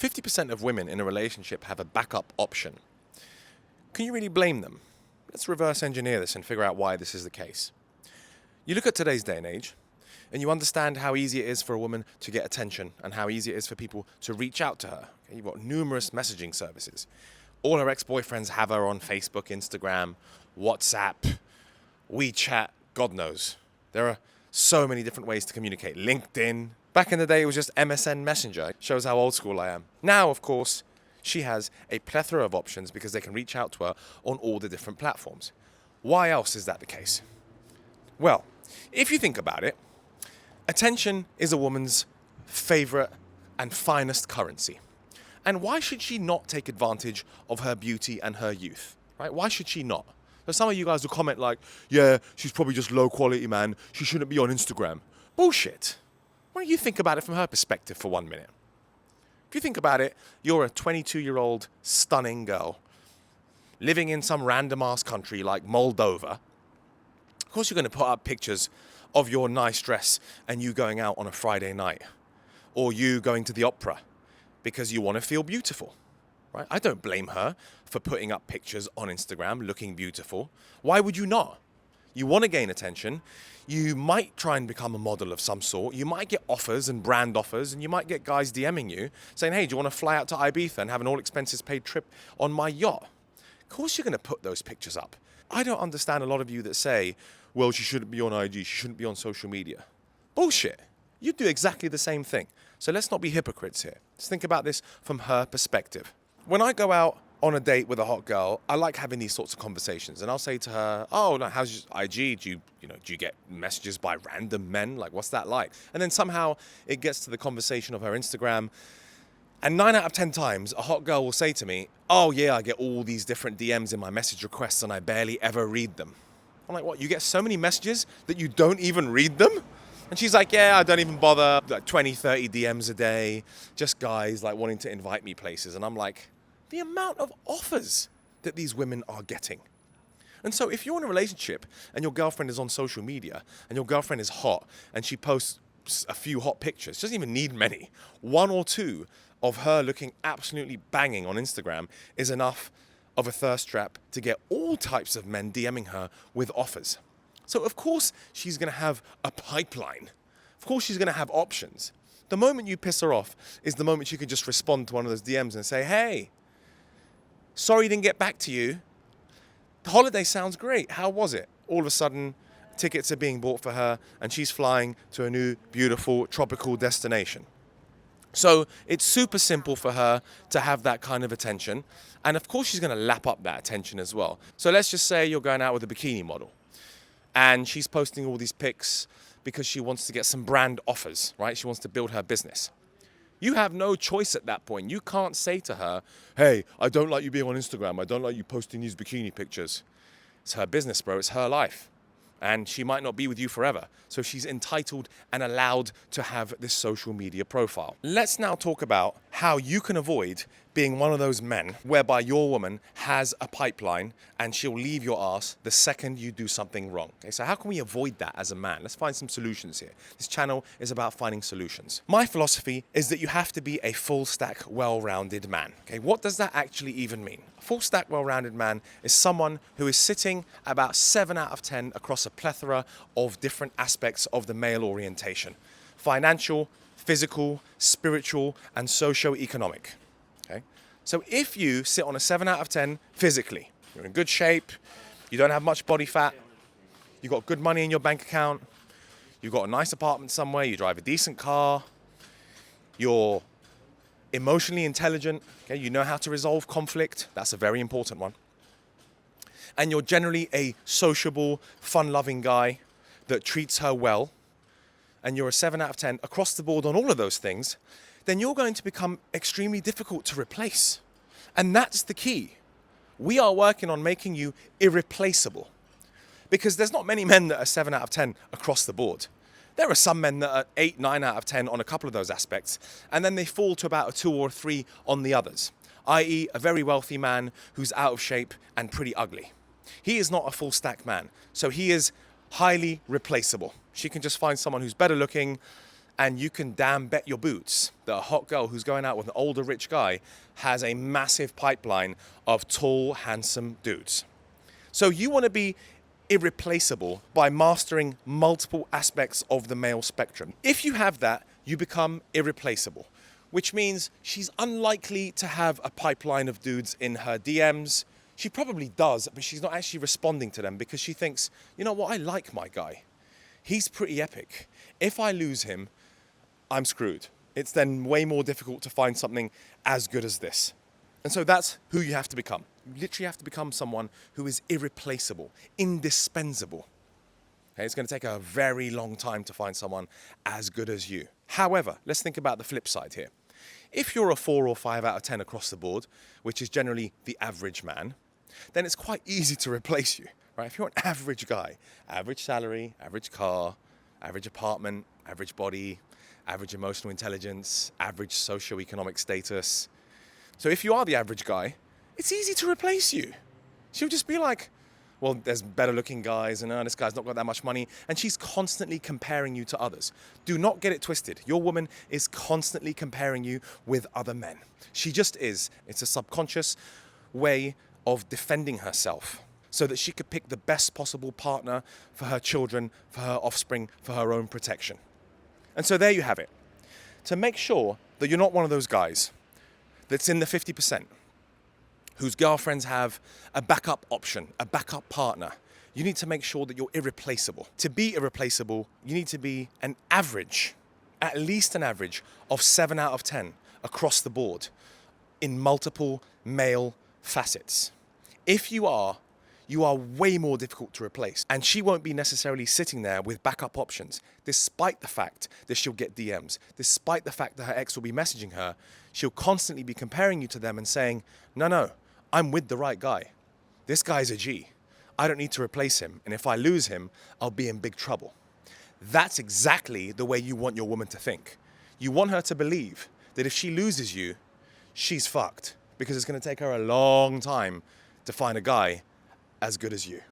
50% of women in a relationship have a backup option. Can you really blame them? Let's reverse engineer this and figure out why this is the case. You look at today's day and age, and you understand how easy it is for a woman to get attention and how easy it is for people to reach out to her. Okay, you've got numerous messaging services. All her ex-boyfriends have her on Facebook, Instagram, WhatsApp, WeChat, God knows. There are so many different ways to communicate. LinkedIn. Back in the day, it was just MSN Messenger. It shows how old school I am. Now, of course, she has a plethora of options because they can reach out to her on all the different platforms. Why else is that the case? Well, if you think about it, attention is a woman's favorite and finest currency. And why should she not take advantage of her beauty and her youth? Right? Why should she not? So some of you guys will comment like, yeah, she's probably just low quality, man. She shouldn't be on Instagram. Bullshit. Why don't you think about it from her perspective for 1 minute? If you think about it, you're a 22-year-old stunning girl living in some random ass country like Moldova. Of course you're going to put up pictures of your nice dress and you going out on a Friday night, or you going to the opera because you want to feel beautiful, right? I don't blame her for putting up pictures on Instagram looking beautiful. Why would you not? You want to gain attention. You might try and become a model of some sort. You might get offers and brand offers, and you might get guys DMing you saying, hey, do you want to fly out to Ibiza and have an all expenses paid trip on my yacht? Of course you're going to put those pictures up. I don't understand a lot of you that say, well, she shouldn't be on IG, she shouldn't be on social media. Bullshit. You do exactly the same thing. So let's not be hypocrites here. Let's think about this from her perspective. When I go out on a date with a hot girl, I like having these sorts of conversations. And I'll say to her, oh, no, how's your IG? Do you get messages by random men? Like, what's that like? And then somehow it gets to the conversation of her Instagram. And 9 out of 10 times, a hot girl will say to me, oh, yeah, I get all these different DMs in my message requests and I barely ever read them. I'm like, what? You get so many messages that you don't even read them? And she's like, yeah, I don't even bother. Like 20, 30 DMs a day. Just guys like wanting to invite me places. And I'm like, the amount of offers that these women are getting. And so if you're in a relationship and your girlfriend is on social media and your girlfriend is hot and she posts a few hot pictures, she doesn't even need many. 1 or 2 of her looking absolutely banging on Instagram is enough of a thirst trap to get all types of men DMing her with offers. So of course she's going to have a pipeline. Of course she's going to have options. The moment you piss her off is the moment you can just respond to one of those DMs and say, hey, sorry didn't get back to you. The holiday sounds great. How was it? All of a sudden, tickets are being bought for her and she's flying to a new, beautiful, tropical destination. So it's super simple for her to have that kind of attention. And of course, she's going to lap up that attention as well. So let's just say you're going out with a bikini model and she's posting all these pics because she wants to get some brand offers, right? She wants to build her business. You have no choice at that point. You can't say to her, hey, I don't like you being on Instagram. I don't like you posting these bikini pictures. It's her business, bro. It's her life. And she might not be with you forever. So she's entitled and allowed to have this social media profile. Let's now talk about how you can avoid being one of those men whereby your woman has a pipeline and she'll leave your ass the second you do something wrong. Okay, so how can we avoid that as a man? Let's find some solutions here. This channel is about finding solutions. My philosophy is that you have to be a full stack, well-rounded man. Okay, what does that actually even mean? A full stack, well-rounded man is someone who is sitting about 7 out of 10 across a plethora of different aspects of the male orientation: financial, physical, spiritual, and socio-economic. Okay? So if you sit on a 7 out of 10 physically, you're in good shape, you don't have much body fat, you've got good money in your bank account, you've got a nice apartment somewhere, you drive a decent car, you're emotionally intelligent, okay? You know how to resolve conflict, that's a very important one. And you're generally a sociable, fun-loving guy that treats her well, and you're a 7 out of 10 across the board on all of those things, then you're going to become extremely difficult to replace. And that's the key. We are working on making you irreplaceable. Because there's not many men that are 7 out of 10 across the board. There are some men that are 8, 9 out of 10 on a couple of those aspects, and then they fall to about a 2 or 3 on the others, i.e. a very wealthy man who's out of shape and pretty ugly. He is not a full stack man, so he is highly replaceable. She can just find someone who's better looking And you can damn bet your boots that a hot girl who's going out with an older rich guy has a massive pipeline of tall, handsome dudes. So you want to be irreplaceable by mastering multiple aspects of the male spectrum. If you have that, you become irreplaceable, which means she's unlikely to have a pipeline of dudes in her DMs. She probably does, but she's not actually responding to them because she thinks, you know what, I like my guy. He's pretty epic. If I lose him, I'm screwed. It's then way more difficult to find something as good as this. And so that's who you have to become. You literally have to become someone who is irreplaceable, indispensable. Okay, it's going to take a very long time to find someone as good as you. However, let's think about the flip side here. If you're a 4 or 5 out of 10 across the board, which is generally the average man, then it's quite easy to replace you, right? If you're an average guy, average salary, average car, average apartment, average body, average emotional intelligence, average socioeconomic status. So if you are the average guy, it's easy to replace you. She'll just be like, well, there's better looking guys and this guy's not got that much money. And she's constantly comparing you to others. Do not get it twisted. Your woman is constantly comparing you with other men. She just is. It's a subconscious way of defending herself so that she could pick the best possible partner for her children, for her offspring, for her own protection. And so there you have it. To make sure that you're not one of those guys that's in the 50%, whose girlfriends have a backup option, a backup partner, you need to make sure that you're irreplaceable. To be irreplaceable, you need to be an average, at least an average of 7 out of 10 across the board in multiple male facets. If you are way more difficult to replace. And she won't be necessarily sitting there with backup options, despite the fact that she'll get DMs, despite the fact that her ex will be messaging her. She'll constantly be comparing you to them and saying, no, I'm with the right guy. This guy's a G. I don't need to replace him. And if I lose him, I'll be in big trouble. That's exactly the way you want your woman to think. You want her to believe that if she loses you, she's fucked, because it's going to take her a long time to find a guy as good as you.